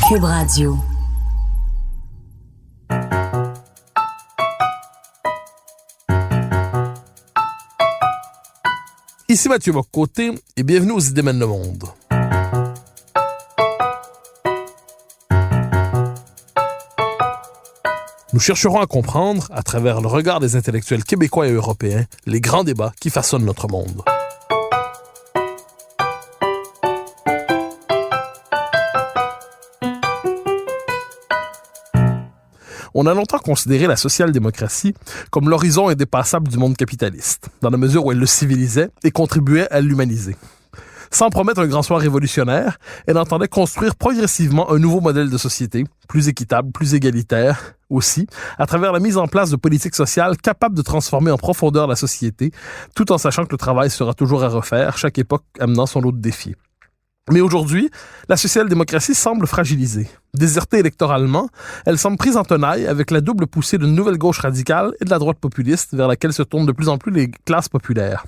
Cube Radio. Ici Mathieu Bock-Côté et bienvenue aux Idées mènent le monde. Nous chercherons à comprendre, à travers le regard des intellectuels québécois et européens, les grands débats qui façonnent notre monde. On a longtemps considéré la social-démocratie comme l'horizon indépassable du monde capitaliste, dans la mesure où elle le civilisait et contribuait à l'humaniser. Sans promettre un grand soir révolutionnaire, elle entendait construire progressivement un nouveau modèle de société, plus équitable, plus égalitaire aussi, à travers la mise en place de politiques sociales capables de transformer en profondeur la société, tout en sachant que le travail sera toujours à refaire, chaque époque amenant son lot de défis. Mais aujourd'hui, la social-démocratie semble fragilisée. Désertée électoralement, elle semble prise en tenaille avec la double poussée d'une nouvelle gauche radicale et de la droite populiste vers laquelle se tournent de plus en plus les classes populaires.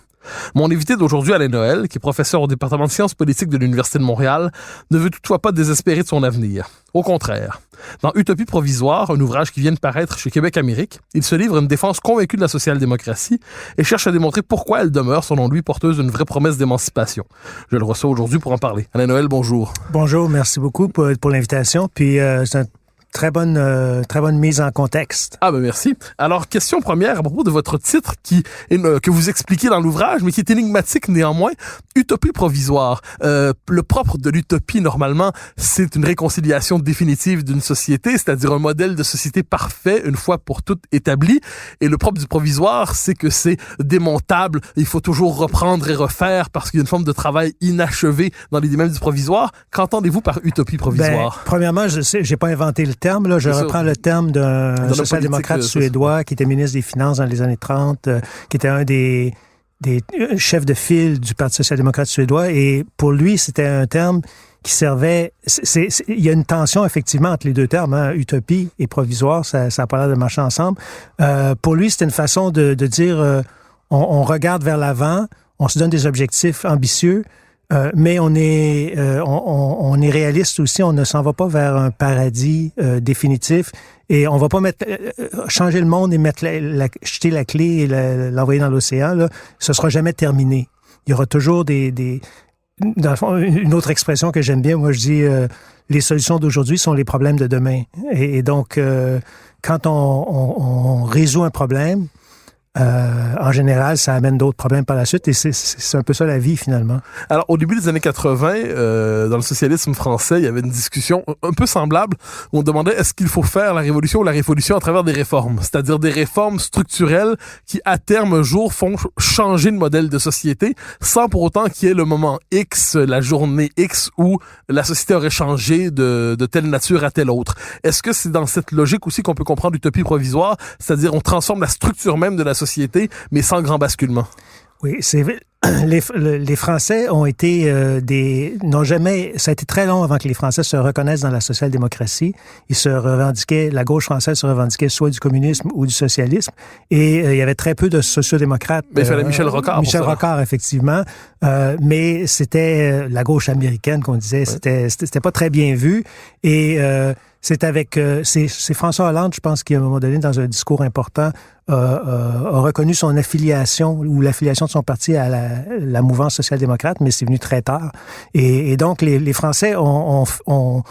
Mon invité d'aujourd'hui, Alain Noël, qui est professeur au département de sciences politiques de l'Université de Montréal, ne veut toutefois pas désespérer de son avenir. Au contraire. Dans Utopie provisoire, un ouvrage qui vient de paraître chez Québec Amérique, il se livre à une défense convaincue de la social-démocratie et cherche à démontrer pourquoi elle demeure, selon lui, porteuse d'une vraie promesse d'émancipation. Je le reçois aujourd'hui pour en parler. Alain Noël, bonjour. Bonjour, merci beaucoup pour l'invitation. Puis c'est très bonne mise en contexte. Ah ben merci. Alors, question première à propos de votre titre que vous expliquez dans l'ouvrage, mais qui est énigmatique néanmoins. Utopie provisoire. Le propre de l'utopie, normalement, c'est une réconciliation définitive d'une société, c'est-à-dire un modèle de société parfait, une fois pour toutes établi. Et le propre du provisoire, c'est que c'est démontable. Il faut toujours reprendre et refaire parce qu'il y a une forme de travail inachevé dans l'idée même du provisoire. Qu'entendez-vous par utopie provisoire? Premièrement, j'ai pas inventé le terme. Là, je reprends le terme d'un social-démocrate suédois qui était ministre des Finances dans les années 30, qui était un des chefs de file du Parti social-démocrate suédois. Et pour lui, c'était un terme qui servait... il y a une tension, effectivement, entre les deux termes, hein, utopie et provisoire. Ça n'a pas l'air de marcher ensemble. Pour lui, c'était une façon de dire on regarde vers l'avant, on se donne des objectifs ambitieux, mais on est réaliste aussi. On ne s'en va pas vers un paradis définitif et on va pas changer le monde et jeter la clé et l'envoyer dans l'océan. Là, ce sera jamais terminé. Il y aura toujours dans le fond, une autre expression que j'aime bien. Moi, je dis les solutions d'aujourd'hui sont les problèmes de demain. Et donc, quand on résout un problème, en général, ça amène d'autres problèmes par la suite et c'est un peu ça la vie, finalement. Alors, au début des années 80, dans le socialisme français, il y avait une discussion un peu semblable où on demandait est-ce qu'il faut faire la révolution ou la révolution à travers des réformes, c'est-à-dire des réformes structurelles qui, à terme, un jour, font changer de modèle de société sans pour autant qu'il y ait le moment X, la journée X où la société aurait changé de telle nature à telle autre. Est-ce que c'est dans cette logique aussi qu'on peut comprendre l'utopie provisoire, c'est-à-dire on transforme la structure même de la société, mais sans grand basculement? Oui, c'est les Français ont été n'ont jamais. Ça a été très long avant que les Français se reconnaissent dans la social-démocratie. Ils se revendiquaient, la gauche française se revendiquait soit du communisme ou du socialisme, et il y avait très peu de sociodémocrates. Mais il fallait Michel Rocard. Michel Rocard, effectivement. Mais c'était la gauche américaine qu'on disait. Ouais. C'était pas très bien vu et c'est avec c'est François Hollande, je pense, qui à un moment donné, dans un discours important, a reconnu son affiliation ou l'affiliation de son parti à la mouvance social-démocrate, mais c'est venu très tard. Et donc, les Français ont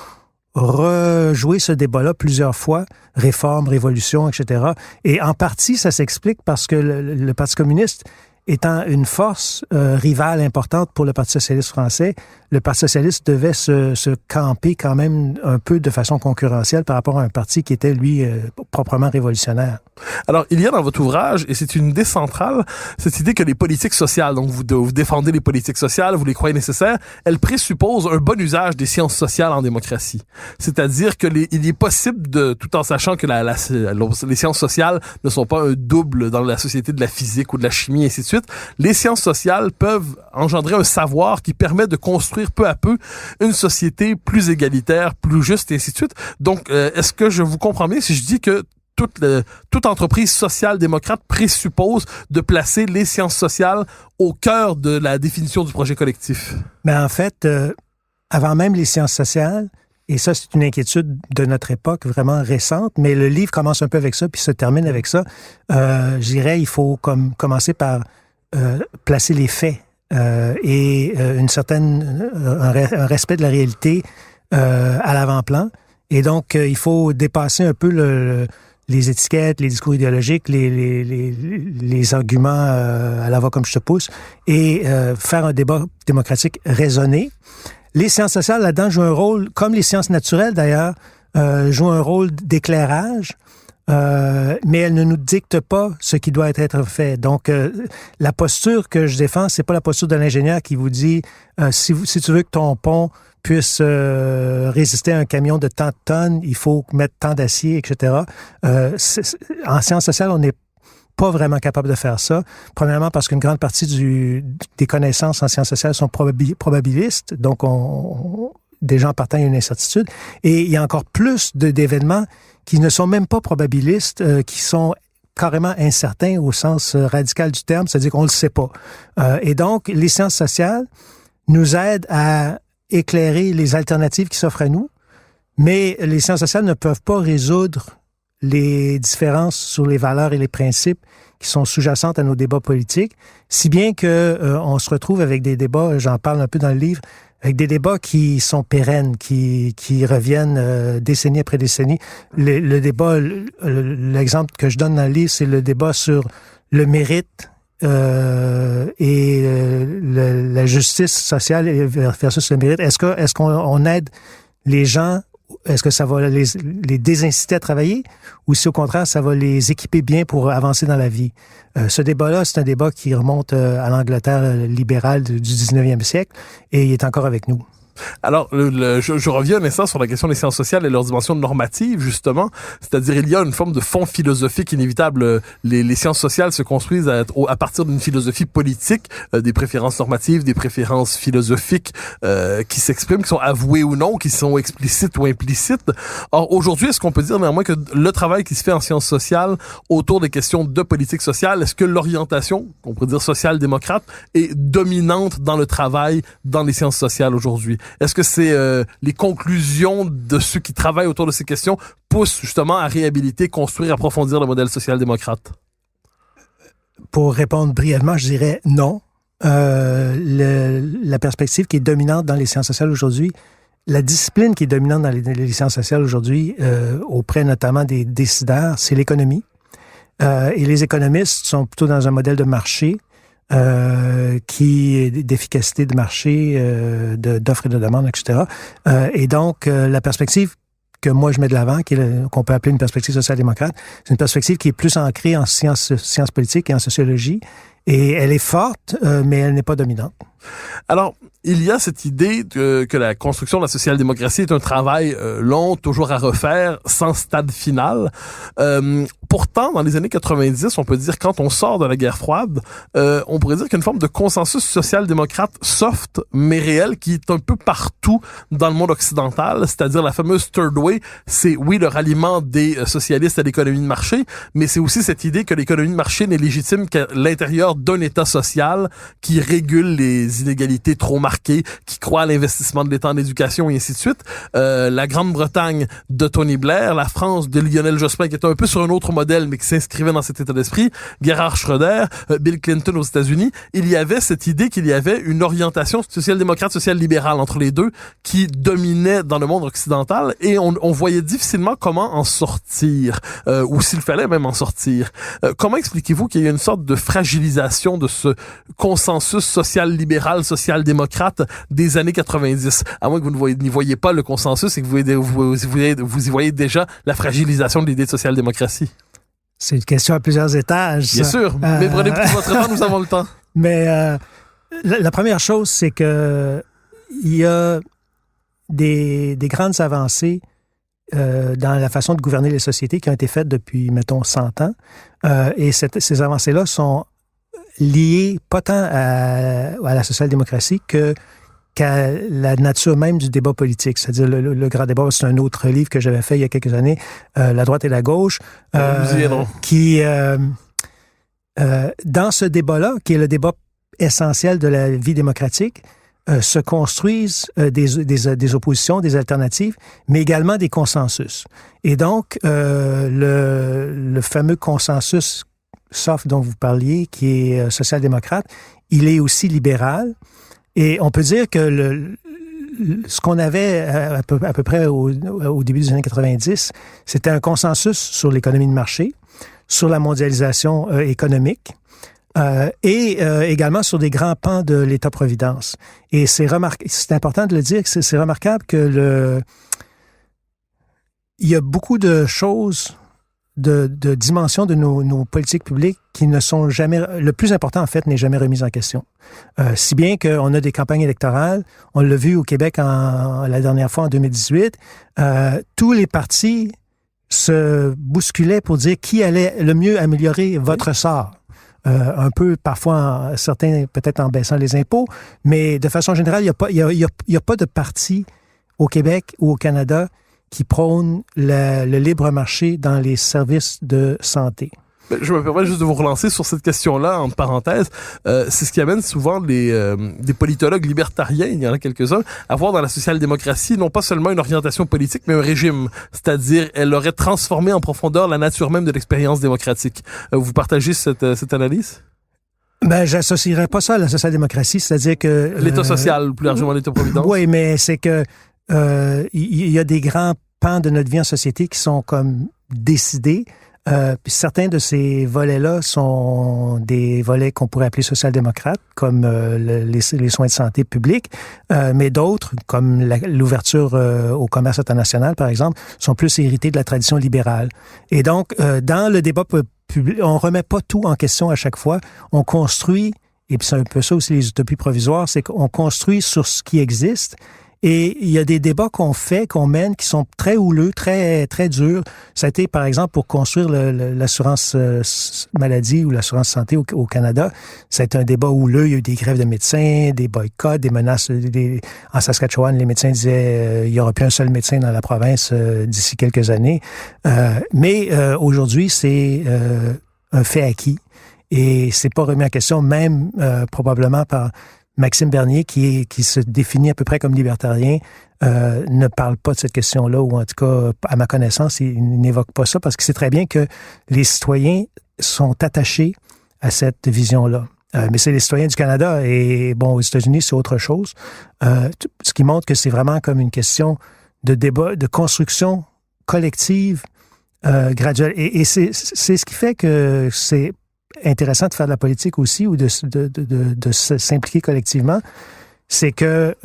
rejoué ce débat-là plusieurs fois, réforme, révolution, etc. Et en partie, ça s'explique parce que le Parti communiste étant une force rivale importante pour le Parti socialiste français, le Parti socialiste devait se camper quand même un peu de façon concurrentielle par rapport à un parti qui était, lui, proprement révolutionnaire. Alors, il y a dans votre ouvrage, et c'est une idée centrale, cette idée que les politiques sociales, donc vous défendez les politiques sociales, vous les croyez nécessaires, elles présupposent un bon usage des sciences sociales en démocratie. C'est-à-dire que il est possible tout en sachant que les sciences sociales ne sont pas un double dans la société de la physique ou de la chimie, et ainsi de suite, les sciences sociales peuvent engendrer un savoir qui permet de construire peu à peu une société plus égalitaire, plus juste, et ainsi de suite. Donc, est-ce que je vous comprends bien si je dis que toute entreprise social-démocrate présuppose de placer les sciences sociales au cœur de la définition du projet collectif? Mais en fait, avant même les sciences sociales, Et ça, c'est une inquiétude de notre époque vraiment récente, mais le livre commence un peu avec ça, puis se termine avec ça. Je dirais, il faut commencer par placer les faits et un respect de la réalité à l'avant-plan. Et donc, il faut dépasser un peu les étiquettes, les discours idéologiques, les arguments à la voix comme je te pousse, et faire un débat démocratique raisonné. Les sciences sociales, là-dedans, jouent un rôle, comme les sciences naturelles d'ailleurs, jouent un rôle d'éclairage, mais elles ne nous dictent pas ce qui doit être fait. Donc, la posture que je défends, c'est pas la posture de l'ingénieur qui vous dit si tu veux que ton pont puisse résister à un camion de tant de tonnes, il faut mettre tant d'acier, etc. En sciences sociales, on n'est pas vraiment capable de faire ça. Premièrement, parce qu'une grande partie des connaissances en sciences sociales sont probabilistes, donc déjà en partant, il y a une incertitude. Et il y a encore plus d'événements qui ne sont même pas probabilistes, qui sont carrément incertains au sens radical du terme, c'est-à-dire qu'on ne le sait pas. Et donc, les sciences sociales nous aident à éclairer les alternatives qui s'offrent à nous, mais les sciences sociales ne peuvent pas résoudre les différences sur les valeurs et les principes qui sont sous-jacentes à nos débats politiques, si bien que on se retrouve avec des débats, j'en parle un peu dans le livre, avec des débats qui sont pérennes, qui reviennent décennie après décennie. Le débat, l'exemple que je donne dans le livre, c'est le débat sur le mérite et la justice sociale versus le mérite. Est-ce qu'on aide les gens? Est-ce que ça va les désinciter à travailler ou si au contraire, ça va les équiper bien pour avancer dans la vie? Ce débat-là, c'est un débat qui remonte à l'Angleterre libérale du 19e siècle et il est encore avec nous. Alors, je reviens un instant sur la question des sciences sociales et leur dimension normative, justement. C'est-à-dire, il y a une forme de fond philosophique inévitable. Les sciences sociales se construisent à partir d'une philosophie politique, des préférences normatives, des préférences philosophiques qui s'expriment, qui sont avouées ou non, qui sont explicites ou implicites. Or, aujourd'hui, est-ce qu'on peut dire néanmoins que le travail qui se fait en sciences sociales autour des questions de politique sociale, est-ce que l'orientation, qu'on pourrait dire social-démocrate, est dominante dans le travail dans les sciences sociales aujourd'hui? Est-ce que c'est les conclusions de ceux qui travaillent autour de ces questions poussent justement à réhabiliter, construire, approfondir le modèle social-démocrate? Pour répondre brièvement, je dirais non. La perspective qui est dominante dans les sciences sociales aujourd'hui, la discipline qui est dominante dans les sciences sociales aujourd'hui, auprès notamment des décideurs, c'est l'économie. Et les économistes sont plutôt dans un modèle de marché, qui est d'efficacité de marché, d'offres et de demandes, etc. Et donc, la perspective que moi je mets de l'avant, qu'on peut appeler une perspective social-démocrate, c'est une perspective qui est plus ancrée en sciences politiques et en sociologie. Et elle est forte, mais elle n'est pas dominante. Alors, il y a cette idée que la construction de la social-démocratie est un travail long, toujours à refaire, sans stade final. Pourtant, dans les années 90, on peut dire, quand on sort de la guerre froide, on pourrait dire qu'il y a une forme de consensus social-démocrate soft, mais réel, qui est un peu partout dans le monde occidental. C'est-à-dire la fameuse Third Way, c'est, oui, le ralliement des socialistes à l'économie de marché, mais c'est aussi cette idée que l'économie de marché n'est légitime qu'à l'intérieur d'un État social qui régule les inégalités trop marquées, qui croit à l'investissement de l'État en éducation et ainsi de suite. La Grande-Bretagne de Tony Blair, la France de Lionel Jospin, qui était un peu sur un autre modèle, mais qui s'inscrivait dans cet état d'esprit, Gerhard Schröder, Bill Clinton aux États-Unis, il y avait cette idée qu'il y avait une orientation social-démocrate, social-libérale entre les deux qui dominait dans le monde occidental et on voyait difficilement comment en sortir, ou s'il fallait même en sortir. Comment expliquez-vous qu'il y a une sorte de fragilisation de ce consensus social-libéral, social-démocrate des années 90? À moins que vous n'y voyez pas le consensus et que vous y voyez déjà la fragilisation de l'idée de social-démocratie. C'est une question à plusieurs étages. Bien sûr, mais prenez tout votre temps, nous avons le temps. Mais la première chose, c'est que il y a des grandes avancées dans la façon de gouverner les sociétés qui ont été faites depuis, mettons, 100 ans. Et ces avancées-là sont liées pas tant à la social-démocratie qu'à la nature même du débat politique. C'est-à-dire le grand débat, c'est un autre livre que j'avais fait il y a quelques années, La droite et la gauche, qui, dans ce débat-là, qui est le débat essentiel de la vie démocratique, se construisent des oppositions, des alternatives, mais également des consensus. Et donc, le fameux consensus soft dont vous parliez, qui est social-démocrate, il est aussi libéral. Et on peut dire que ce qu'on avait à peu près au début des années 90, c'était un consensus sur l'économie de marché, sur la mondialisation économique, et également sur des grands pans de l'État-providence. Et c'est important de le dire, que c'est remarquable que il y a beaucoup de choses, de dimensions de nos politiques publiques qui ne sont jamais... Le plus important, en fait, n'est jamais remis en question. Si bien qu'on a des campagnes électorales, on l'a vu au Québec la dernière fois en 2018, tous les partis se bousculaient pour dire qui allait le mieux améliorer votre sort. Un peu, parfois, certains peut-être en baissant les impôts, mais de façon générale, il y a pas de parti au Québec ou au Canada qui prône le libre marché dans les services de santé. Je me permets juste de vous relancer sur cette question-là, en parenthèse. C'est ce qui amène souvent des politologues libertariens, il y en a quelques-uns, à voir dans la social-démocratie non pas seulement une orientation politique, mais un régime. C'est-à-dire, elle aurait transformé en profondeur la nature même de l'expérience démocratique. Vous partagez cette analyse? J'associerais pas ça à la social-démocratie, c'est-à-dire que... L'État social, plus largement l'État-providence. Oui, mais c'est que il y a des grands pans de notre vie en société qui sont comme décidés. Puis certains de ces volets-là sont des volets qu'on pourrait appeler social-démocrates, comme les soins de santé publics, mais d'autres, comme l'ouverture au commerce international, par exemple, sont plus hérités de la tradition libérale. Et donc, dans le débat public, on remet pas tout en question à chaque fois. On construit, et puis c'est un peu ça aussi les utopies provisoires, c'est qu'on construit sur ce qui existe. Et il y a des débats qu'on mène, qui sont très houleux, très, très durs. Ça a été, par exemple, pour construire l'assurance maladie ou l'assurance santé au Canada. Ça a été un débat houleux. Il y a eu des grèves de médecins, des boycotts, des menaces. En Saskatchewan, les médecins disaient il y aura plus un seul médecin dans la province d'ici quelques années. Mais aujourd'hui, c'est un fait acquis. Et c'est pas remis en question, même probablement par Maxime Bernier, qui se définit à peu près comme libertarien, ne parle pas de cette question-là, ou en tout cas, à ma connaissance, il n'évoque pas ça, parce qu'il sait très bien que les citoyens sont attachés à cette vision-là. Mais c'est les citoyens du Canada, et bon, aux États-Unis, c'est autre chose. Ce qui montre que c'est vraiment comme une question de débat, de construction collective, graduelle. Et c'est ce qui fait que c'est intéressant de faire de la politique aussi, ou de s'impliquer collectivement, c'est que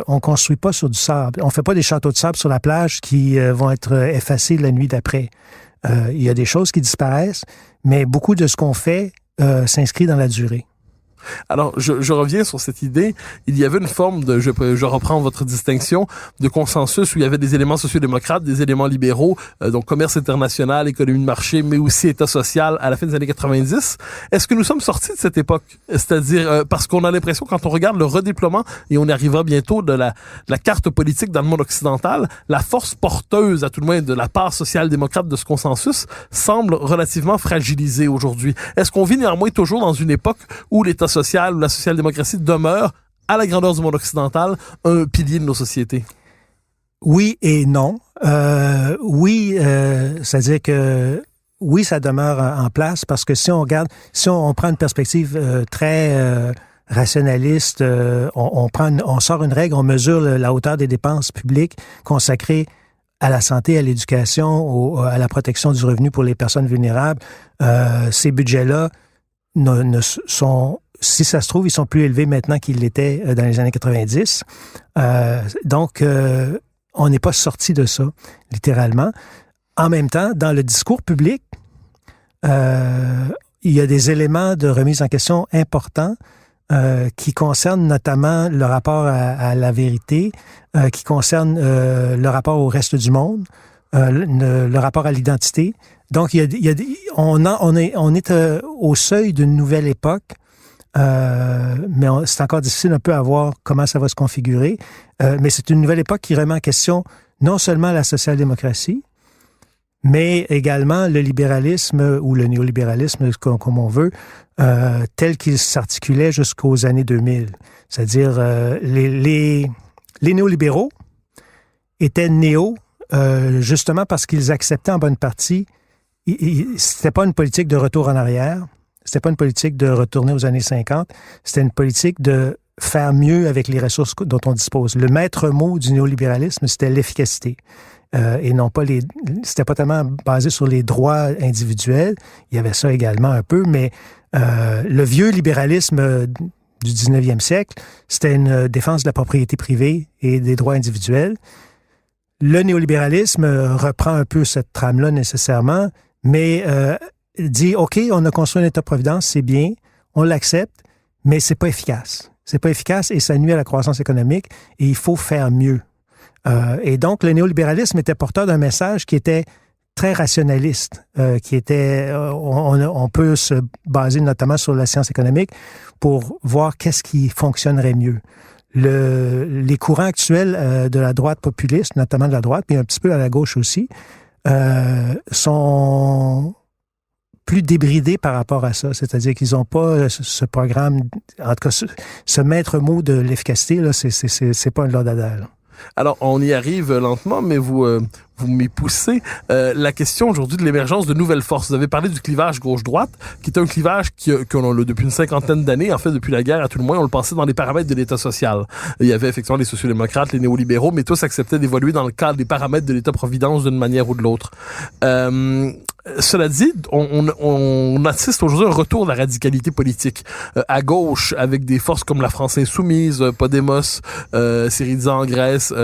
on construit pas sur du sable. On fait pas des châteaux de sable sur la plage qui vont être effacés la nuit d'après. Il y a des choses qui disparaissent, mais beaucoup de ce qu'on fait s'inscrit dans la durée. Alors, je reviens sur cette idée. Il y avait une forme de, je reprends votre distinction, de consensus où il y avait des éléments sociodémocrates, des éléments libéraux, donc commerce international, économie de marché, mais aussi État social à la fin des années 90. Est-ce que nous sommes sortis de cette époque? C'est-à-dire, parce qu'on a l'impression, quand on regarde le redéploiement, et on y arrivera bientôt, de la carte politique dans le monde occidental, la force porteuse, à tout le moins, de la part social-démocrate de ce consensus semble relativement fragilisée aujourd'hui. Est-ce qu'on vit néanmoins toujours dans une époque où l'État social ou la social-démocratie demeure, à la grandeur du monde occidental, un pilier de nos sociétés? Oui et non. Oui, c'est-à-dire que oui, ça demeure en place, parce que si on prend une perspective très rationaliste, on sort une règle, on mesure la hauteur des dépenses publiques consacrées à la santé, à l'éducation, à la protection du revenu pour les personnes vulnérables. Ces budgets-là sont, si ça se trouve, ils sont plus élevés maintenant qu'ils l'étaient dans les années 90. Donc, on n'est pas sorti de ça, littéralement. En même temps, dans le discours public, il y a des éléments de remise en question importants qui concernent notamment le rapport à la vérité, qui concernent le rapport au reste du monde, le rapport à l'identité. Donc, on est au seuil d'une nouvelle époque, mais c'est encore difficile un peu à voir comment ça va se configurer. Mais c'est une nouvelle époque qui remet en question non seulement la social-démocratie, mais également le libéralisme ou le néolibéralisme, comme on veut, tel qu'il s'articulait jusqu'aux années 2000. C'est-à-dire, les néolibéraux étaient justement parce qu'ils acceptaient en bonne partie, c'était pas une politique de retour en arrière, c'était pas une politique de retourner aux années 50, c'était une politique de faire mieux avec les ressources dont on dispose. Le maître mot du néolibéralisme, c'était l'efficacité. Et non pas c'était pas tellement basé sur les droits individuels. Il y avait ça également un peu, mais le vieux libéralisme du 19e siècle, c'était une défense de la propriété privée et des droits individuels. Le néolibéralisme reprend un peu cette trame-là nécessairement, mais dit, OK, on a construit un État-providence, c'est bien, on l'accepte, mais c'est pas efficace. C'est pas efficace et ça nuit à la croissance économique et il faut faire mieux. Et donc, le néolibéralisme était porteur d'un message qui était très rationaliste, qui était, on peut se baser notamment sur la science économique pour voir qu'est-ce qui fonctionnerait mieux. Les courants actuels de la droite populiste, notamment de la droite, puis un petit peu à la gauche aussi, sont plus débridés par rapport à ça. C'est-à-dire qu'ils n'ont pas ce programme, en tout cas, ce maître mot de l'efficacité, là, c'est pas un laudadale. Alors, on y arrive lentement, mais vous m'y poussez. La question aujourd'hui de l'émergence de nouvelles forces. Vous avez parlé du clivage gauche-droite, qui est un clivage qu'on a depuis une cinquantaine d'années, en fait, depuis la guerre, à tout le moins, on le pensait dans les paramètres de l'État social. Il y avait effectivement les sociodémocrates, les néolibéraux, mais tous acceptaient d'évoluer dans le cadre des paramètres de l'État-providence d'une manière ou de l'autre. Cela dit, on assiste aujourd'hui à un retour de la radicalité politique. À gauche, avec des forces comme la France insoumise, Podemos, Syriza en Grèce,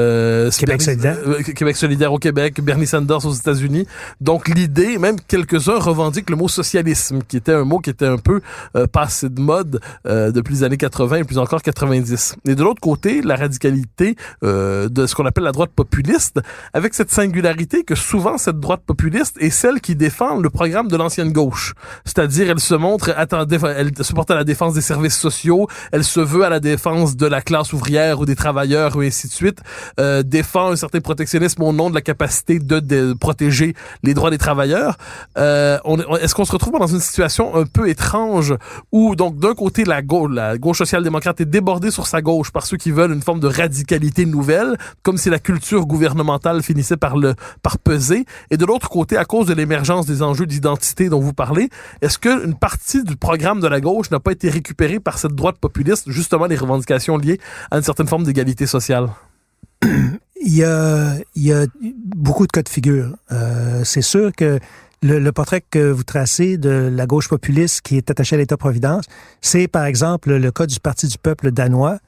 Québec solidaire au Québec, Bernie Sanders aux États-Unis. Donc l'idée, même quelques-uns revendiquent le mot socialisme, qui était un mot qui était un peu passé de mode depuis les années 80 et plus encore 90. Et de l'autre côté, la radicalité de ce qu'on appelle la droite populiste, avec cette singularité que souvent cette droite populiste est celle qui défend le programme de l'ancienne gauche. C'est-à-dire, elle se montre, elle se porte à la défense des services sociaux, elle se veut à la défense de la classe ouvrière ou des travailleurs, et ainsi de suite, défend un certain protectionnisme au nom de la capacité de protéger les droits des travailleurs. Est-ce qu'on se retrouve dans une situation un peu étrange où, donc, d'un côté, la gauche social-démocrate est débordée sur sa gauche par ceux qui veulent une forme de radicalité nouvelle, comme si la culture gouvernementale finissait par peser, et de l'autre côté, à cause de l'émergence des enjeux d'identité dont vous parlez, est-ce qu'une partie du programme de la gauche n'a pas été récupérée par cette droite populiste, justement les revendications liées à une certaine forme d'égalité sociale? Il y a beaucoup de cas de figure. C'est sûr que le portrait que vous tracez de la gauche populiste qui est attachée à l'État-providence, c'est par exemple le cas du Parti du peuple danois,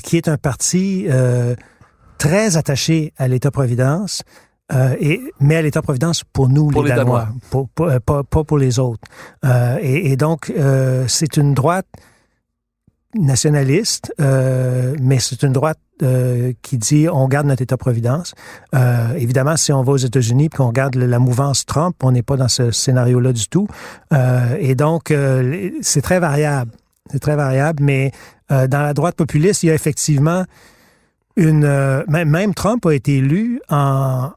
qui est un parti très attaché à l'État-providence, mais à l'État-providence pour nous, les Danois. Pas pour les autres. Et donc, c'est une droite nationaliste, mais c'est une droite qui dit on garde notre État-providence. Évidemment, si on va aux États-Unis et qu'on regarde la mouvance Trump, on n'est pas dans ce scénario-là du tout. Et donc, c'est très variable. C'est très variable, mais dans la droite populiste, il y a effectivement même Trump a été élu en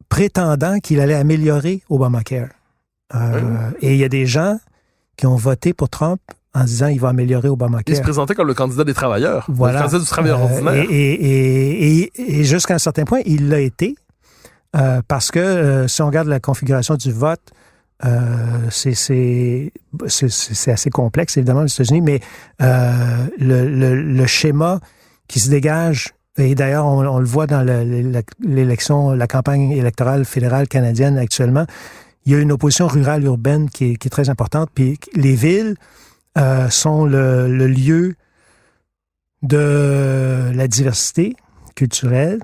prétendant qu'il allait améliorer Obamacare. Et il y a des gens qui ont voté pour Trump en disant qu'il va améliorer Obamacare. Il se présentait comme le candidat des travailleurs, voilà. Le candidat du travailleur ordinaire. Et jusqu'à un certain point, il l'a été, parce que si on regarde la configuration du vote, c'est assez complexe, évidemment, aux États-Unis, mais le schéma qui se dégage, et d'ailleurs, on le voit dans la campagne électorale fédérale canadienne actuellement, il y a une opposition rurale-urbaine qui est très importante, puis les villes sont le lieu de la diversité culturelle,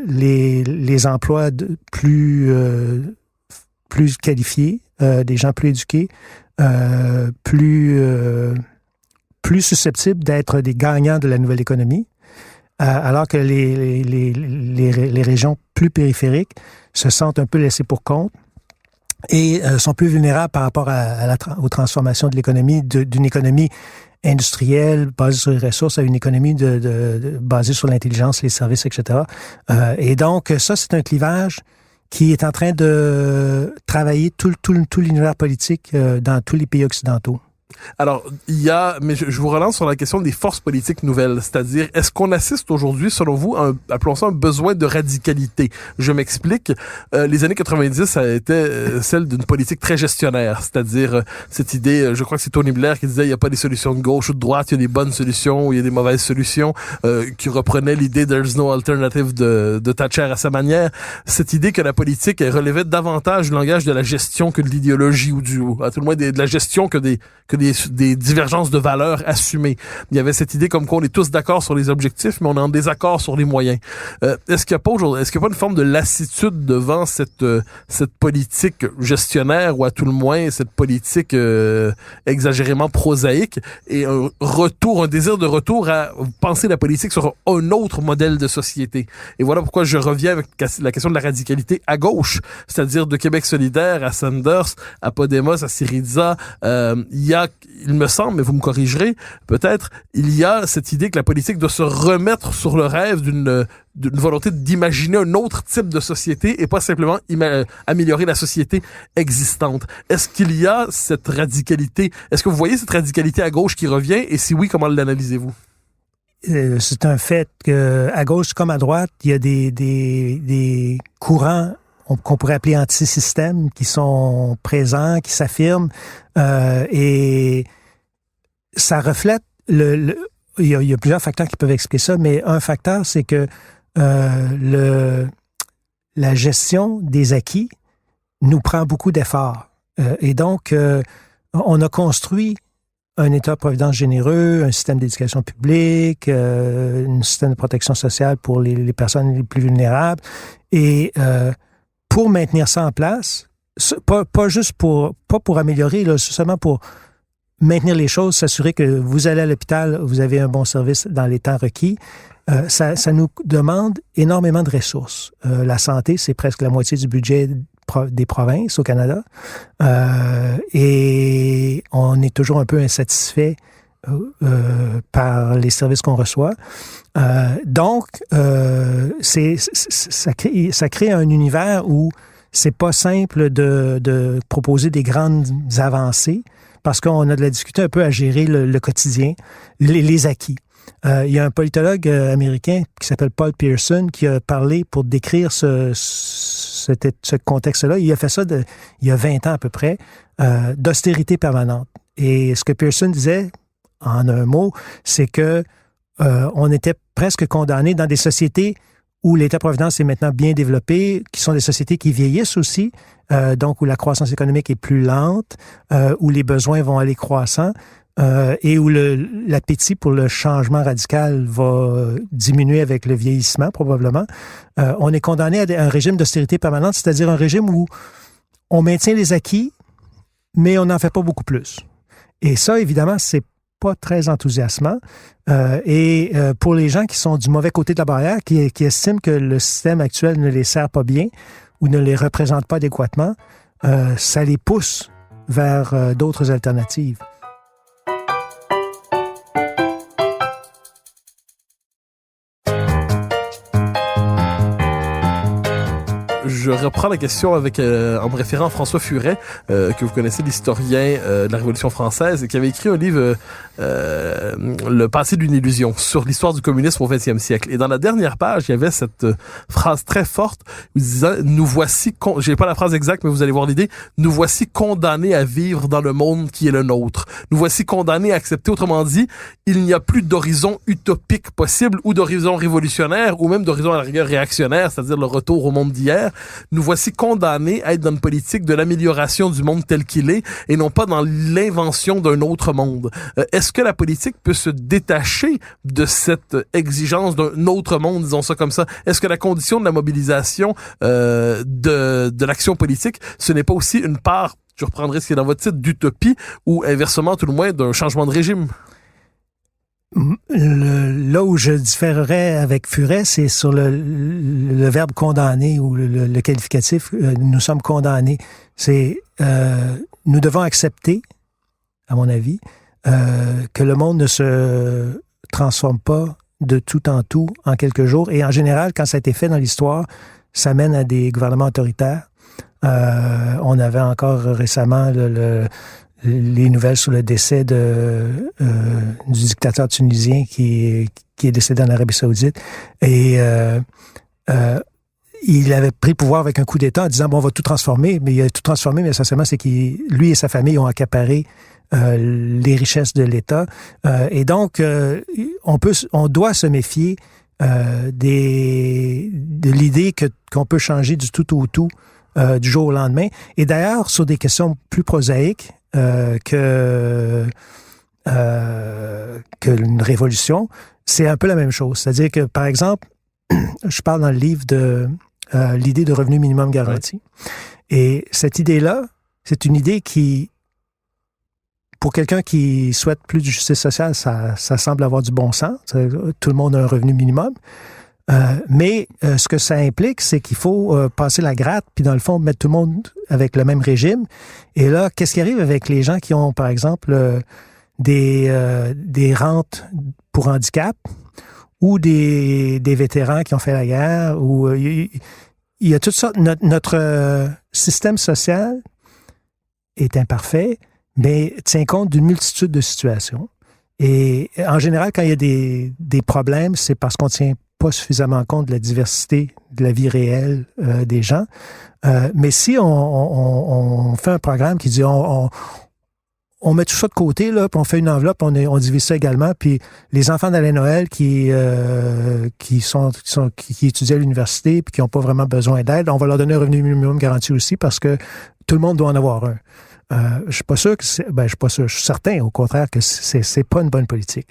les emplois plus qualifiés, des gens plus éduqués, plus susceptibles d'être des gagnants de la nouvelle économie, alors que les régions plus périphériques se sentent un peu laissées pour compte et sont plus vulnérables par rapport aux transformations de l'économie, d'une économie industrielle basée sur les ressources à une économie basée sur l'intelligence, les services, etc. Et donc, ça, c'est un clivage qui est en train de travailler tout l'univers politique dans tous les pays occidentaux. Alors, mais je vous relance sur la question des forces politiques nouvelles, c'est-à-dire, est-ce qu'on assiste aujourd'hui, selon vous, appelons ça un besoin de radicalité? Je m'explique. Les années 90, ça a été celle d'une politique très gestionnaire, c'est-à-dire cette idée, je crois que c'est Tony Blair qui disait, il n'y a pas des solutions de gauche ou de droite, il y a des bonnes solutions ou il y a des mauvaises solutions, qui reprenait l'idée "there's no alternative" de Thatcher à sa manière. Cette idée que la politique relevait davantage du langage de la gestion que de l'idéologie ou à tout le moins de la gestion que des divergences de valeurs assumées. Il y avait cette idée comme quoi on est tous d'accord sur les objectifs, mais on est en désaccord sur les moyens. Est-ce qu'il n'y a pas une forme de lassitude devant cette politique gestionnaire ou à tout le moins cette politique exagérément prosaïque et un désir de retour à penser la politique sur un autre modèle de société? Et voilà pourquoi je reviens avec la question de la radicalité à gauche, c'est-à-dire de Québec solidaire à Sanders, à Podemos, à Syriza. Il me semble, mais vous me corrigerez, peut-être, il y a cette idée que la politique doit se remettre sur le rêve d'une volonté d'imaginer un autre type de société et pas simplement améliorer la société existante. Est-ce qu'il y a cette radicalité? Est-ce que vous voyez cette radicalité à gauche qui revient? Et si oui, comment l'analysez-vous? C'est un fait qu'à gauche comme à droite, il y a des courants qu'on pourrait appeler anti-système, qui sont présents, qui s'affirment, et ça reflète il y a plusieurs facteurs qui peuvent expliquer ça, mais un facteur, c'est que la gestion des acquis nous prend beaucoup d'efforts. Et donc, on a construit un État-providence généreux, un système d'éducation publique, un système de protection sociale pour les personnes les plus vulnérables, et pour maintenir ça en place, pas pour améliorer, là, seulement pour maintenir les choses, s'assurer que vous allez à l'hôpital, vous avez un bon service dans les temps requis. Ça nous demande énormément de ressources. La santé, c'est presque la moitié du budget des provinces au Canada. Et on est toujours un peu insatisfait par les services qu'on reçoit. Donc, ça crée un univers où c'est pas simple de proposer des grandes avancées parce qu'on a de la difficulté un peu à gérer le quotidien, les acquis. Il y a un politologue américain qui s'appelle Paul Pearson qui a parlé pour décrire ce contexte-là. Il a fait ça il y a 20 ans à peu près, d'austérité permanente. Et ce que Pearson disait, en un mot, c'est que on était presque condamné dans des sociétés où l'État-providence est maintenant bien développé, qui sont des sociétés qui vieillissent aussi, donc où la croissance économique est plus lente, où les besoins vont aller croissant, et où l'appétit pour le changement radical va diminuer avec le vieillissement, probablement. On est condamné à un régime d'austérité permanente, c'est-à-dire un régime où on maintient les acquis, mais on n'en fait pas beaucoup plus. Et ça, évidemment, c'est pas très enthousiasmant. Et pour les gens qui sont du mauvais côté de la barrière, qui estiment que le système actuel ne les sert pas bien ou ne les représente pas adéquatement, ça les pousse vers d'autres alternatives. Je reprends la question en me référant à François Furet, que vous connaissez, l'historien de la Révolution française, et qui avait écrit un livre, Le passé d'une illusion, sur l'histoire du communisme au XXe siècle. Et dans la dernière page, il y avait cette phrase très forte où il disait « Nous voici, j'ai pas la phrase exacte, mais vous allez voir l'idée, nous voici condamnés à vivre dans le monde qui est le nôtre. Nous voici condamnés à accepter, autrement dit, il n'y a plus d'horizon utopique possible ou d'horizon révolutionnaire ou même d'horizon à la rigueur réactionnaire, c'est-à-dire le retour au monde d'hier. Nous voici condamnés à être dans une politique de l'amélioration du monde tel qu'il est et non pas dans l'invention d'un autre monde. » Est-ce que la politique peut se détacher de cette exigence d'un autre monde, disons ça comme ça? Est-ce que la condition de la mobilisation de l'action politique, ce n'est pas aussi une part, je reprendrai ce qui est dans votre titre, d'utopie ou inversement, tout le moins, d'un changement de régime? Là où je différerais avec Furet, c'est sur le verbe condamner ou le qualificatif. Nous sommes condamnés. Nous devons accepter, à mon avis, que le monde ne se transforme pas de tout en tout en quelques jours. Et en général, quand ça a été fait dans l'histoire, ça mène à des gouvernements autoritaires. On avait encore récemment les nouvelles sur le décès du dictateur tunisien qui est décédé en Arabie Saoudite. Et il avait pris le pouvoir avec un coup d'État en disant, bon, on va tout transformer. Mais il a tout transformé, mais essentiellement, c'est lui et sa famille ont accaparé les richesses de l'État. Et donc, on doit se méfier de l'idée qu'on peut changer du tout au tout du jour au lendemain. Et d'ailleurs, sur des questions plus prosaïques que une révolution, c'est un peu la même chose. C'est-à-dire que, par exemple, je parle dans le livre de l'idée de revenu minimum garanti. Ouais. Et cette idée-là, c'est une idée qui, pour quelqu'un qui souhaite plus de justice sociale, ça semble avoir du bon sens. Tout le monde a un revenu minimum. Mais ce que ça implique, c'est qu'il faut passer la gratte, puis dans le fond, mettre tout le monde avec le même régime. Et là, qu'est-ce qui arrive avec les gens qui ont, par exemple, des rentes pour handicap ou des vétérans qui ont fait la guerre, ou il y a toutes sortes. Notre système social est imparfait, mais tient compte d'une multitude de situations. Et en général, quand il y a des problèmes, c'est parce qu'on tient pas suffisamment compte de la diversité de la vie réelle des gens. Mais si on fait un programme qui dit on met tout ça de côté, là, puis on fait une enveloppe, on divise ça également, puis les enfants d'Alain Noël qui étudient à l'université puis qui n'ont pas vraiment besoin d'aide, on va leur donner un revenu minimum garanti aussi parce que tout le monde doit en avoir un. Je suis pas sûr que je suis pas sûr, je suis certain au contraire que c'est pas une bonne politique.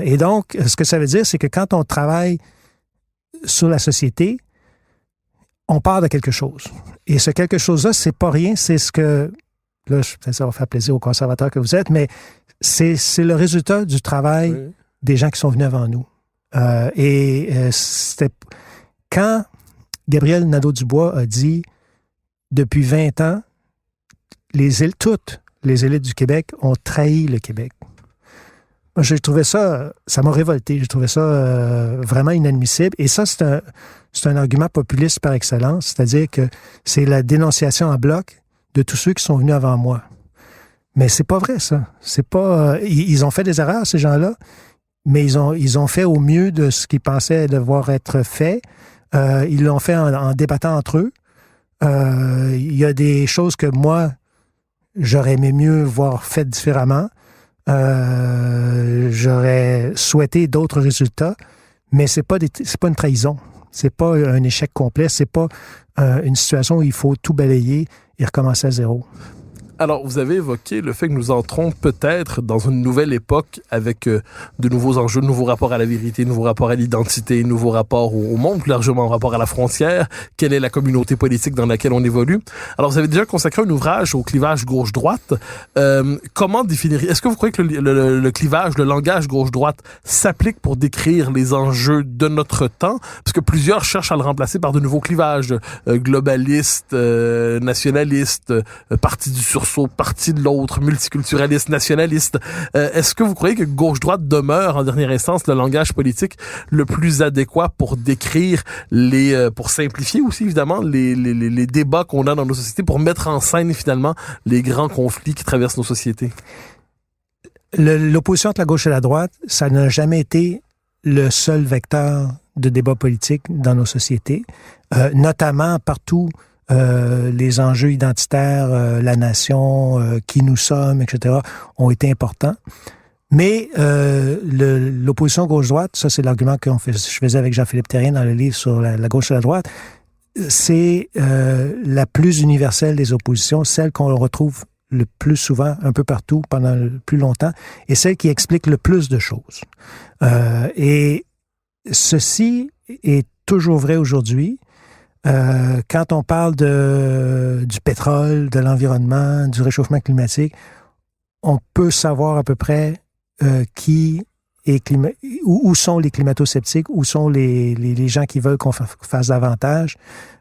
Et donc, ce que ça veut dire, c'est que quand on travaille sur la société, on part de quelque chose. Et ce quelque chose-là, c'est pas rien, c'est ce que, là, ça va faire plaisir aux conservateurs que vous êtes, mais c'est le résultat du travail des gens qui sont venus avant nous. C'était quand Gabriel Nadeau-Dubois a dit, depuis 20 ans, toutes les élites du Québec ont trahi le Québec. Moi, j'ai trouvé ça m'a révolté. J'ai trouvé ça vraiment inadmissible. Et ça, c'est un argument populiste par excellence, c'est-à-dire que c'est la dénonciation en bloc de tous ceux qui sont venus avant moi. Mais c'est pas vrai, ça. C'est pas. Ils ont fait des erreurs, ces gens-là, mais ils ont fait au mieux de ce qu'ils pensaient devoir être fait. Ils l'ont fait en débattant entre eux. Il y a des choses que moi, j'aurais aimé mieux voir faites différemment. J'aurais souhaité d'autres résultats, mais c'est pas une trahison. C'est pas un échec complet. C'est pas une situation où il faut tout balayer et recommencer à zéro. Alors, vous avez évoqué le fait que nous entrons peut-être dans une nouvelle époque avec de nouveaux enjeux, de nouveaux rapports à la vérité, de nouveaux rapports à l'identité, de nouveaux rapports au monde, plus largement rapport à la frontière. Quelle est la communauté politique dans laquelle on évolue? Alors, vous avez déjà consacré un ouvrage au clivage gauche-droite. Comment définir? Est-ce que vous croyez que le clivage, le langage gauche-droite s'applique pour décrire les enjeux de notre temps? Parce que plusieurs cherchent à le remplacer par de nouveaux clivages globalistes, nationalistes, parti du sursaut, parti de l'autre, multiculturaliste, nationaliste. Est-ce que vous croyez que gauche-droite demeure, en dernière instance, le langage politique le plus adéquat pour décrire pour simplifier aussi, évidemment, les débats qu'on a dans nos sociétés, pour mettre en scène, finalement, les grands conflits qui traversent nos sociétés? L'opposition entre la gauche et la droite, ça n'a jamais été le seul vecteur de débat politique dans nos sociétés, notamment partout. Les enjeux identitaires, la nation, qui nous sommes, etc., ont été importants. Mais l'opposition gauche-droite, ça c'est l'argument je faisais avec Jean-Philippe Therrien dans le livre sur la gauche et la droite, c'est la plus universelle des oppositions, celle qu'on retrouve le plus souvent, un peu partout, pendant le plus longtemps, et celle qui explique le plus de choses. Et ceci est toujours vrai aujourd'hui. Quand on parle du pétrole, de l'environnement, du réchauffement climatique, on peut savoir à peu près où sont les climato-sceptiques, où sont les gens qui veulent qu'on fasse davantage.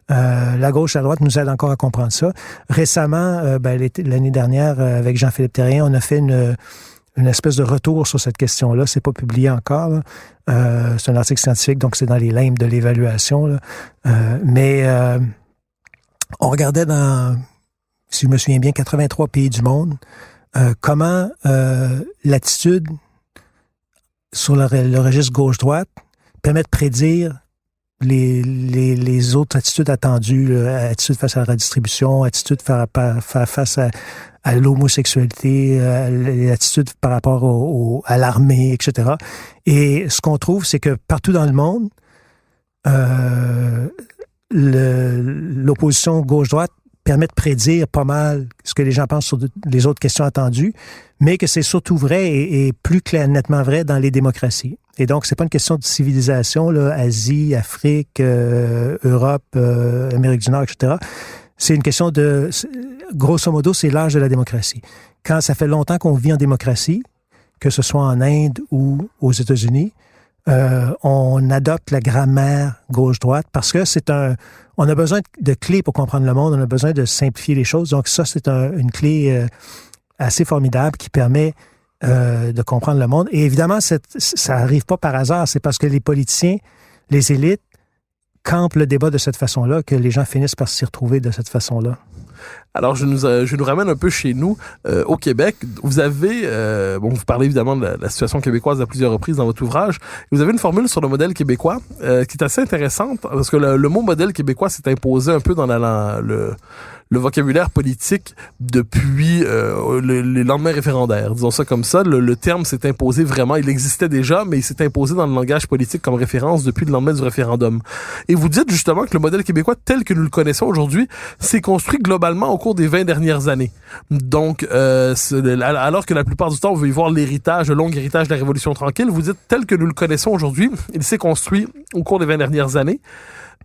La gauche et la droite nous aident encore à comprendre ça. Récemment, l'année dernière, avec Jean-Philippe Therrien, on a fait une espèce de retour sur cette question-là. C'est pas publié encore, là. C'est un article scientifique, donc c'est dans les limbes de l'évaluation, là. Mais on regardait dans, si je me souviens bien, 83 pays du monde, comment l'attitude sur le registre gauche-droite permet de prédire les autres attitudes attendues, là, attitude face à la redistribution, attitude face à l'homosexualité, l'attitude par rapport à l'armée, etc. Et ce qu'on trouve, c'est que partout dans le monde, l'opposition gauche-droite permet de prédire pas mal ce que les gens pensent sur les autres questions attendues, mais que c'est surtout vrai et plus nettement vrai dans les démocraties. Et donc, c'est pas une question de civilisation, là, Asie, Afrique, Europe, Amérique du Nord, etc. C'est une question grosso modo, c'est l'âge de la démocratie. Quand ça fait longtemps qu'on vit en démocratie, que ce soit en Inde ou aux États-Unis, on adopte la grammaire gauche-droite parce que on a besoin de clés pour comprendre le monde, on a besoin de simplifier les choses. Donc ça, c'est une clé assez formidable qui permet de comprendre le monde. Et évidemment, ça arrive pas par hasard. C'est parce que les politiciens, les élites, campent le débat de cette façon-là que les gens finissent par s'y retrouver de cette façon-là. Alors, je nous ramène un peu chez nous, au Québec. Vous avez, vous parlez évidemment de la situation québécoise à plusieurs reprises dans votre ouvrage. Vous avez une formule sur le modèle québécois qui est assez intéressante parce que le mot modèle québécois s'est imposé un peu dans le vocabulaire politique depuis les lendemains référendaires. Disons ça comme ça. Le terme s'est imposé vraiment. Il existait déjà, mais il s'est imposé dans le langage politique comme référence depuis le lendemain du référendum. Et vous dites justement que le modèle québécois tel que nous le connaissons aujourd'hui s'est construit globalement au cours des 20 dernières années. Donc, alors que la plupart du temps, on veut y voir le long héritage de la Révolution tranquille, vous dites tel que nous le connaissons aujourd'hui, il s'est construit au cours des 20 dernières années.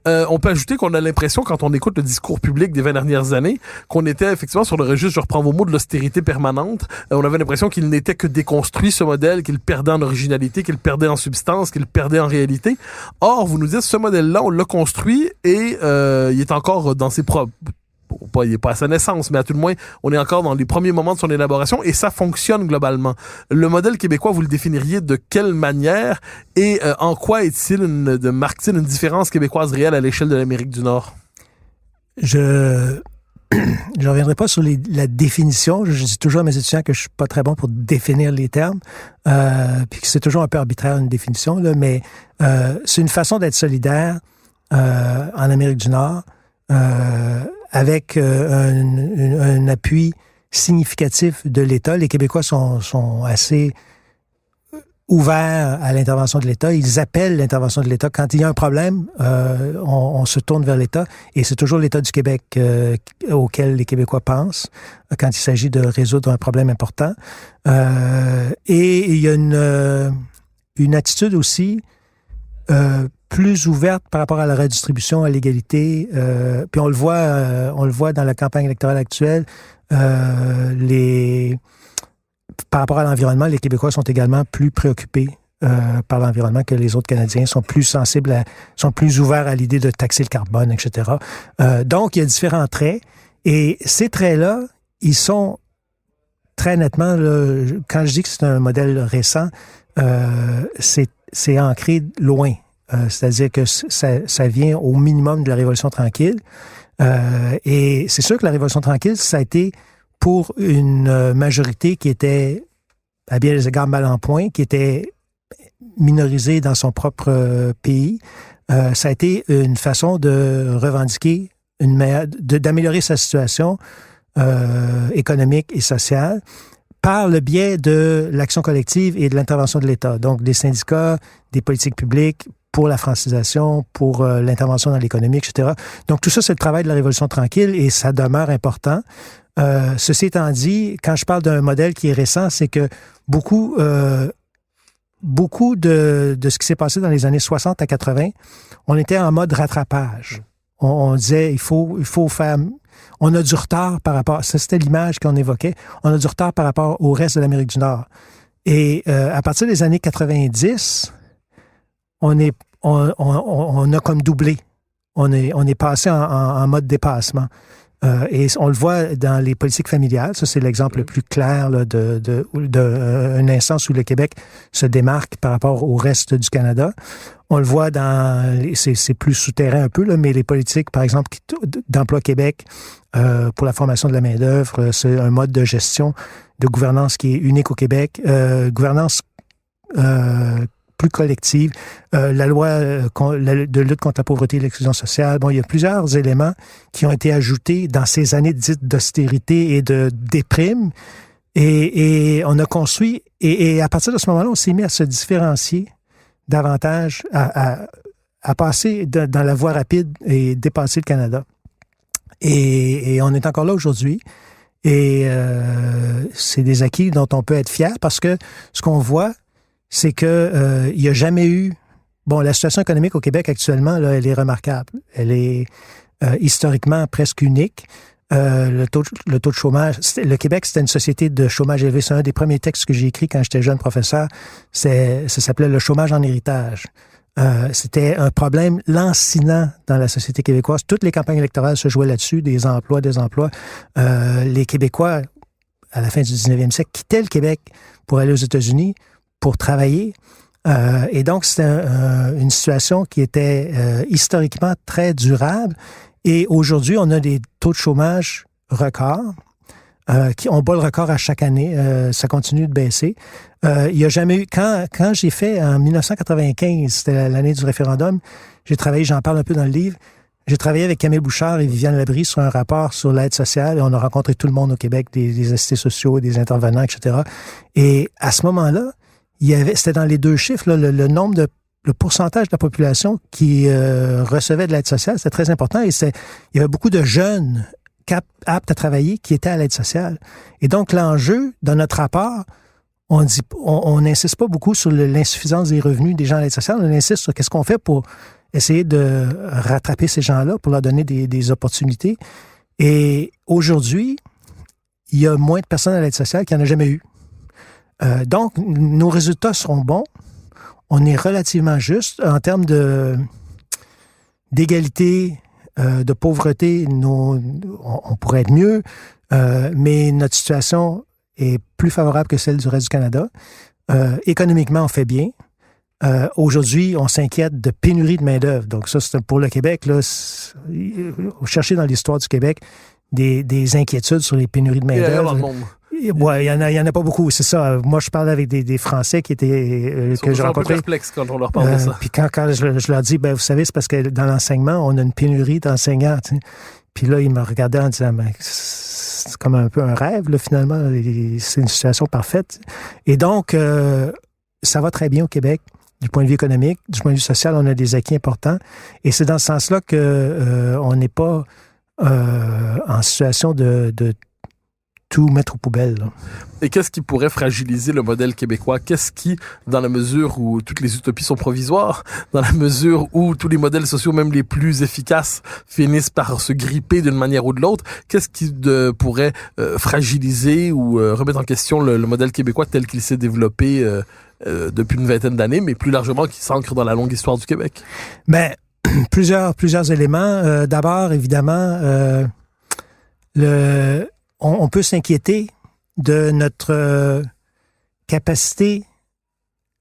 On peut ajouter qu'on a l'impression, quand on écoute le discours public des 20 dernières années, qu'on était effectivement sur le registre, je reprends vos mots, de l'austérité permanente. On avait l'impression qu'il n'était que déconstruit, ce modèle, qu'il perdait en originalité, qu'il perdait en substance, qu'il perdait en réalité. Or, vous nous dites, ce modèle-là, on l'a construit et il est encore dans ses propres... Il n'est pas à sa naissance, mais à tout le moins, on est encore dans les premiers moments de son élaboration et ça fonctionne globalement. Le modèle québécois, vous le définiriez de quelle manière et en quoi marque-t-il une différence québécoise réelle à l'échelle de l'Amérique du Nord? Je reviendrai pas sur la définition. Je dis toujours à mes étudiants que je suis pas très bon pour définir les termes, puis que c'est toujours un peu arbitraire une définition, là, mais c'est une façon d'être solidaire en Amérique du Nord, avec un appui significatif de l'État. Les Québécois sont assez ouverts à l'intervention de l'État. Ils appellent l'intervention de l'État. Quand il y a un problème, on se tourne vers l'État et c'est toujours l'État du Québec auquel les Québécois pensent quand il s'agit de résoudre un problème important. Et il y a une attitude aussi plus ouverte par rapport à la redistribution, à l'égalité. Puis on le voit dans la campagne électorale actuelle. Par rapport à l'environnement, les Québécois sont également plus préoccupés par l'environnement que les autres Canadiens, sont plus sensibles, sont plus ouverts à l'idée de taxer le carbone, etc. Donc, il y a différents traits. Et ces traits-là, ils sont très nettement, là, quand je dis que c'est un modèle récent, c'est ancré loin. C'est-à-dire que ça vient au minimum de la Révolution tranquille. Et c'est sûr que la Révolution tranquille, ça a été pour une majorité qui était, à bien des égards, mal en point, qui était minorisée dans son propre pays. Ça a été une façon de revendiquer, d'améliorer sa situation économique et sociale par le biais de l'action collective et de l'intervention de l'État. Donc, des syndicats, des politiques publiques, pour la francisation, pour l'intervention dans l'économie, etc. Donc, tout ça, c'est le travail de la Révolution tranquille et ça demeure important. Ceci étant dit, quand je parle d'un modèle qui est récent, c'est que beaucoup de ce qui s'est passé dans les années 60 à 80, on était en mode rattrapage. On disait, il faut faire... On a du retard par rapport... Ça, c'était l'image qu'on évoquait. On a du retard par rapport au reste de l'Amérique du Nord. Et à partir des années 90... on a comme doublé. On est passé en mode dépassement. Et on le voit dans les politiques familiales. Ça, c'est l'exemple le plus clair là, d'une instance où le Québec se démarque par rapport au reste du Canada. On le voit c'est plus souterrain un peu, là, mais les politiques, par exemple, d'Emploi Québec, pour la formation de la main-d'œuvre, c'est un mode de gestion, de gouvernance qui est unique au Québec. Gouvernance plus collective, la loi de lutte contre la pauvreté et l'exclusion sociale. Bon, il y a plusieurs éléments qui ont été ajoutés dans ces années dites d'austérité et de déprime. Et on a construit, et à partir de ce moment-là, on s'est mis à se différencier davantage, à passer dans la voie rapide et dépasser le Canada. Et on est encore là aujourd'hui. Et c'est des acquis dont on peut être fier parce que ce qu'on voit, c'est que il n'y a jamais eu... Bon, la situation économique au Québec actuellement, là, elle est remarquable. Elle est historiquement presque unique. Le taux de chômage... Le Québec, c'était une société de chômage élevé. C'est un des premiers textes que j'ai écrit quand j'étais jeune professeur. Ça s'appelait « Le chômage en héritage ». C'était un problème lancinant dans la société québécoise. Toutes les campagnes électorales se jouaient là-dessus, des emplois. Les Québécois, à la fin du 19e siècle, quittaient le Québec pour aller aux États-Unis pour travailler. Et donc, c'était une situation qui était historiquement très durable. Et aujourd'hui, on a des taux de chômage records. On bat le record à chaque année. Ça continue de baisser. Il n'y a jamais eu... Quand j'ai fait, en 1995, c'était l'année du référendum, j'ai travaillé, j'en parle un peu dans le livre, j'ai travaillé avec Camille Bouchard et Viviane Labrie sur un rapport sur l'aide sociale et on a rencontré tout le monde au Québec, des assistés sociaux, des intervenants, etc. Et à ce moment-là, c'était dans les deux chiffres, là, le pourcentage de la population qui recevait de l'aide sociale, c'était très important et il y avait beaucoup de jeunes aptes à travailler qui étaient à l'aide sociale. Et donc, l'enjeu, dans notre rapport, on n'insiste pas beaucoup sur l'insuffisance des revenus des gens à l'aide sociale, on insiste sur qu'est-ce qu'on fait pour essayer de rattraper ces gens-là, pour leur donner des opportunités. Et aujourd'hui, il y a moins de personnes à l'aide sociale qu'il n'y en a jamais eu. Donc, nos résultats seront bons. On est relativement juste en termes d'égalité, de pauvreté. On pourrait être mieux, mais notre situation est plus favorable que celle du reste du Canada. Économiquement, on fait bien. Aujourd'hui, on s'inquiète de pénurie de main-d'œuvre. Donc, ça, c'est pour le Québec. Là, chercher dans l'histoire du Québec des inquiétudes sur les pénuries de main-d'œuvre. Ouais, il y en a pas beaucoup, c'est ça. Moi, je parle avec des Français qui étaient que j'ai rencontrés. Un peu perplexes quand on leur parle de ça. Puis quand je leur dis, vous savez, c'est parce que dans l'enseignement, on a une pénurie d'enseignants. Tu sais. Puis là, ils me regardaient en disant, c'est comme un peu un rêve, là, finalement. C'est une situation parfaite. Et donc, ça va très bien au Québec. Du point de vue économique, du point de vue social, on a des acquis importants. Et c'est dans ce sens-là que on n'est pas en situation de tout mettre aux poubelles. Là. Et qu'est-ce qui pourrait fragiliser le modèle québécois? Qu'est-ce qui, dans la mesure où toutes les utopies sont provisoires, dans la mesure où tous les modèles sociaux, même les plus efficaces, finissent par se gripper d'une manière ou de l'autre, qu'est-ce qui pourrait fragiliser ou remettre en question le modèle québécois tel qu'il s'est développé depuis une vingtaine d'années, mais plus largement qui s'ancre dans la longue histoire du Québec? Plusieurs éléments. D'abord, évidemment, on peut s'inquiéter de notre capacité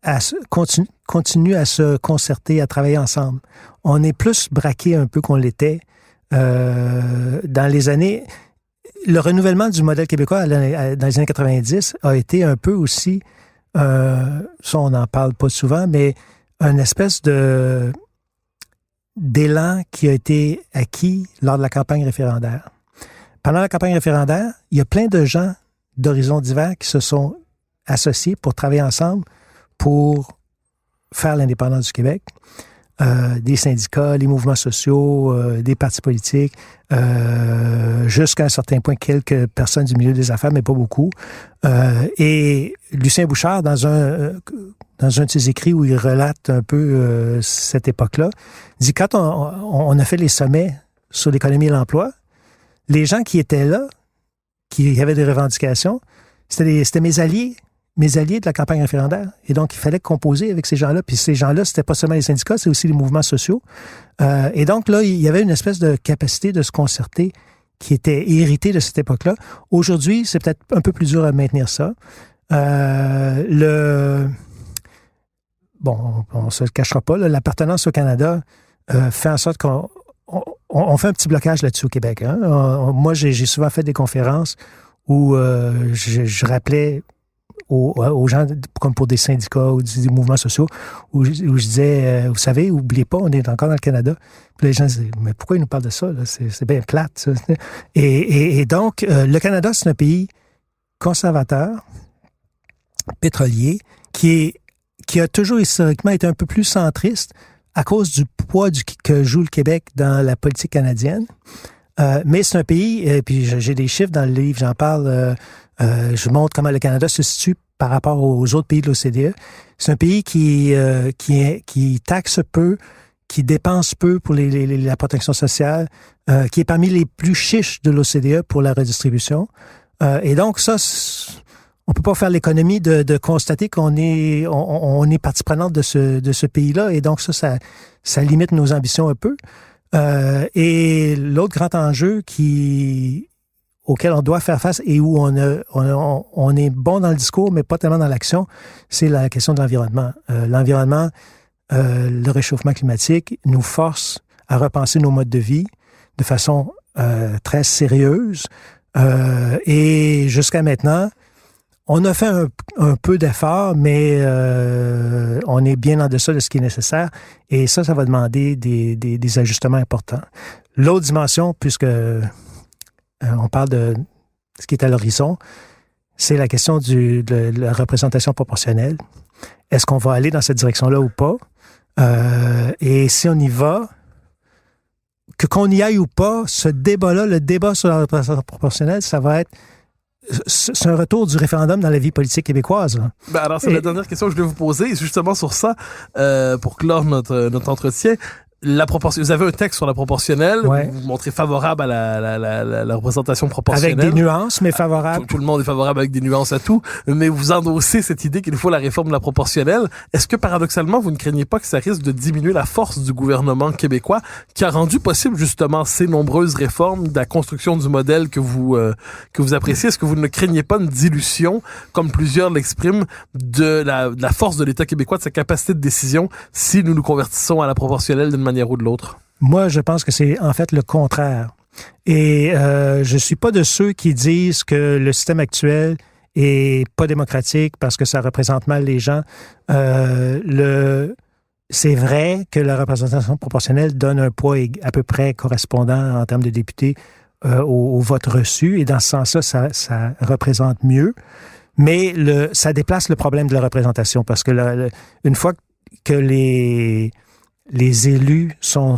à continuer à se concerter, à travailler ensemble. On est plus braqué un peu qu'on l'était dans les années... Le renouvellement du modèle québécois dans les années 90 a été un peu aussi, ça on n'en parle pas souvent, mais une espèce d'élan qui a été acquis lors de la campagne référendaire. Pendant la campagne référendaire, il y a plein de gens d'horizons divers qui se sont associés pour travailler ensemble pour faire l'indépendance du Québec. Des syndicats, les mouvements sociaux, des partis politiques, jusqu'à un certain point, quelques personnes du milieu des affaires, mais pas beaucoup. Et Lucien Bouchard, dans un de ses écrits où il relate un peu cette époque-là, dit quand on a fait les sommets sur l'économie et l'emploi, les gens qui étaient là, qui avaient des revendications, c'était mes alliés de la campagne référendaire. Et donc, il fallait composer avec ces gens-là. Puis ces gens-là, c'était pas seulement les syndicats, c'est aussi les mouvements sociaux. Et donc, là, il y avait une espèce de capacité de se concerter qui était hérité de cette époque-là. Aujourd'hui, c'est peut-être un peu plus dur à maintenir ça. Bon, on ne se le cachera pas, là, l'appartenance au Canada fait en sorte qu'on fait un petit blocage là-dessus au Québec. Hein? Moi, j'ai souvent fait des conférences où je rappelais aux gens, comme pour des syndicats ou des mouvements sociaux, où je disais, vous savez, oubliez pas, on est encore dans le Canada. Puis les gens disaient, mais pourquoi ils nous parlent de ça? Là? C'est bien plate, ça. Et donc, le Canada, c'est un pays conservateur, pétrolier, qui a toujours historiquement été un peu plus centriste à cause du poids que joue le Québec dans la politique canadienne. Mais c'est un pays, et puis j'ai des chiffres dans le livre, j'en parle, je montre comment le Canada se situe par rapport aux autres pays de l'OCDE. C'est un pays qui taxe peu, qui dépense peu pour la protection sociale, qui est parmi les plus chiches de l'OCDE pour la redistribution. Et donc ça, on peut pas faire l'économie de constater qu'on est partie prenante de ce pays-là. Et donc ça limite nos ambitions un peu. Et l'autre grand enjeu auquel on doit faire face et où on est bon dans le discours, mais pas tellement dans l'action, c'est la question de l'environnement. L'environnement, le réchauffement climatique nous force à repenser nos modes de vie de façon très sérieuse. Et jusqu'à maintenant, on a fait un peu d'efforts, mais on est bien en deçà de ce qui est nécessaire. Et ça va demander des ajustements importants. L'autre dimension, puisque on parle de ce qui est à l'horizon, c'est la question de la représentation proportionnelle. Est-ce qu'on va aller dans cette direction-là ou pas? Et si on y va, qu'on y aille ou pas, ce débat-là, le débat sur la représentation proportionnelle, ça va être... C'est un retour du référendum dans la vie politique québécoise. Ben alors, c'est la dernière question que je vais vous poser, justement sur ça, pour clore notre entretien. Vous avez un texte sur la proportionnelle, ouais. Vous vous montrez favorable à la représentation proportionnelle. Avec des nuances, mais favorable. Tout le monde est favorable avec des nuances à tout, mais vous endossez cette idée qu'il faut la réforme de la proportionnelle. Est-ce que, paradoxalement, vous ne craignez pas que ça risque de diminuer la force du gouvernement québécois qui a rendu possible, justement, ces nombreuses réformes de la construction du modèle que vous appréciez? Est-ce que vous ne craignez pas une dilution, comme plusieurs l'expriment, de la force de l'État québécois, de sa capacité de décision, si nous nous convertissons à la proportionnelle d'une manière ou de l'autre? Moi, je pense que c'est en fait le contraire. Et je suis pas de ceux qui disent que le système actuel est pas démocratique parce que ça représente mal les gens. C'est vrai que la représentation proportionnelle donne un poids à peu près correspondant en termes de députés au vote reçu. Et dans ce sens-là, ça représente mieux. Mais ça déplace le problème de la représentation parce que une fois que les élus sont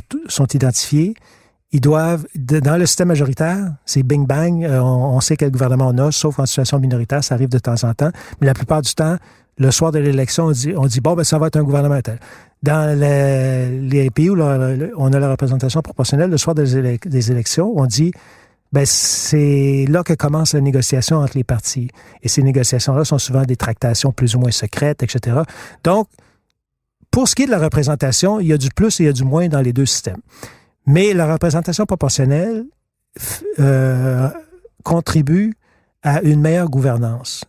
identifiés, ils doivent, dans le système majoritaire, c'est bing-bang, on sait quel gouvernement on a, sauf en situation minoritaire, ça arrive de temps en temps, mais la plupart du temps, le soir de l'élection, on dit bon, ben ça va être un gouvernement tel. Dans les pays où on a la représentation proportionnelle, le soir des élections, on dit ben c'est là que commence la négociation entre les partis. Et ces négociations-là sont souvent des tractations plus ou moins secrètes, etc. Donc, pour ce qui est de la représentation, il y a du plus et il y a du moins dans les deux systèmes. Mais la représentation proportionnelle contribue à une meilleure gouvernance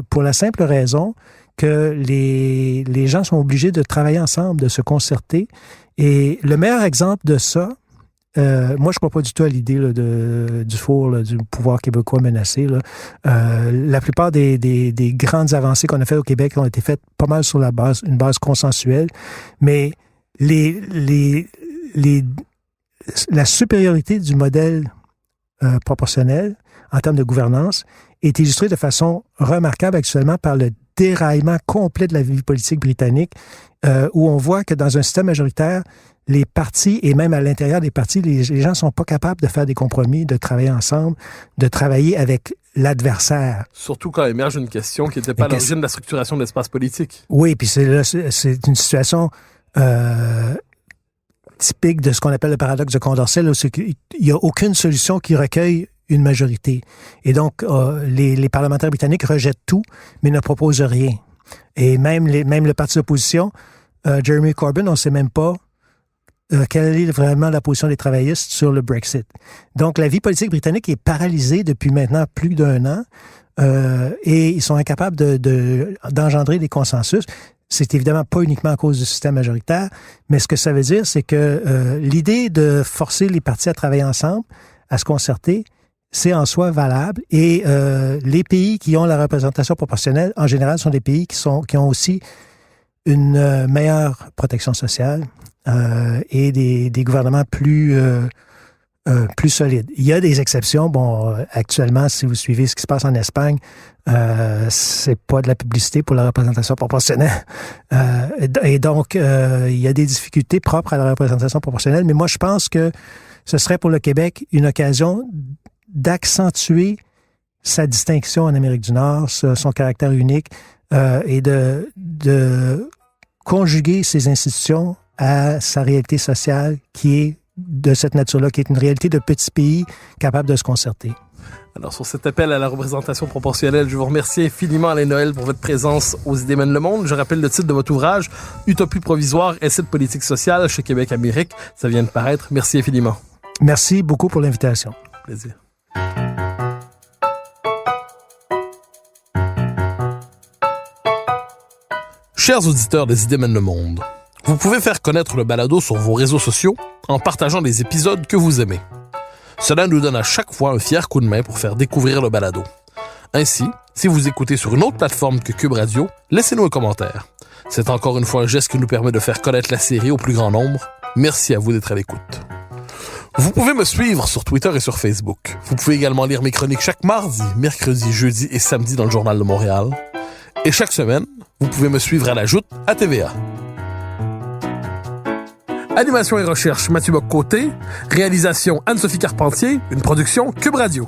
pour la simple raison que les gens sont obligés de travailler ensemble, de se concerter. Et le meilleur exemple de ça, moi, je ne crois pas du tout à l'idée là, du four, là, du pouvoir québécois menacé. Là. La plupart des grandes avancées qu'on a faites au Québec ont été faites pas mal sur une base consensuelle, mais la supériorité du modèle proportionnel en termes de gouvernance est illustrée de façon remarquable actuellement par le déraillement complet de la vie politique britannique, où on voit que dans un système majoritaire, les partis, et même à l'intérieur des partis, les gens ne sont pas capables de faire des compromis, de travailler ensemble, de travailler avec l'adversaire. Surtout quand émerge une question qui n'était pas à l'origine de la structuration de l'espace politique. Oui, puis c'est une situation typique de ce qu'on appelle le paradoxe de Condorcet, là, c'est qu'il n'y a aucune solution qui recueille une majorité. Et donc, les parlementaires britanniques rejettent tout, mais ne proposent rien. Et même le parti d'opposition, Jeremy Corbyn, on ne sait même pas quelle est vraiment la position des travaillistes sur le Brexit. Donc, la vie politique britannique est paralysée depuis maintenant plus d'1 an et ils sont incapables d'engendrer des consensus. C'est évidemment pas uniquement à cause du système majoritaire, mais ce que ça veut dire, c'est que l'idée de forcer les partis à travailler ensemble, à se concerter, c'est en soi valable. Et les pays qui ont la représentation proportionnelle, en général, sont des pays qui ont aussi une meilleure protection sociale et des gouvernements plus solides. Il y a des exceptions. Bon, actuellement, si vous suivez ce qui se passe en Espagne, c'est pas de la publicité pour la représentation proportionnelle. Et donc, il y a des difficultés propres à la représentation proportionnelle. Mais moi, je pense que ce serait pour le Québec une occasion d'accentuer sa distinction en Amérique du Nord, son caractère unique, et de conjuguer ses institutions à sa réalité sociale qui est de cette nature-là, qui est une réalité de petits pays capables de se concerter. Alors, sur cet appel à la représentation proportionnelle, je vous remercie infiniment, Alain Noël, pour votre présence aux Idées mènent le monde. Je rappelle le titre de votre ouvrage, Utopie provisoire, essai de politique sociale chez Québec Amérique. Ça vient de paraître. Merci infiniment. Merci beaucoup pour l'invitation. Plaisir. Chers auditeurs des Idées mènent le monde, vous pouvez faire connaître le balado sur vos réseaux sociaux en partageant les épisodes que vous aimez. Cela nous donne à chaque fois un fier coup de main pour faire découvrir le balado. Ainsi, si vous écoutez sur une autre plateforme que Cube Radio, laissez-nous un commentaire. C'est encore une fois un geste qui nous permet de faire connaître la série au plus grand nombre. Merci à vous d'être à l'écoute. Vous pouvez me suivre sur Twitter et sur Facebook. Vous pouvez également lire mes chroniques chaque mardi, mercredi, jeudi et samedi dans le Journal de Montréal. Et chaque semaine, vous pouvez me suivre à la Joute à TVA. Animation et recherche, Mathieu Bock-Côté. Réalisation, Anne-Sophie Carpentier. Une production Cube Radio.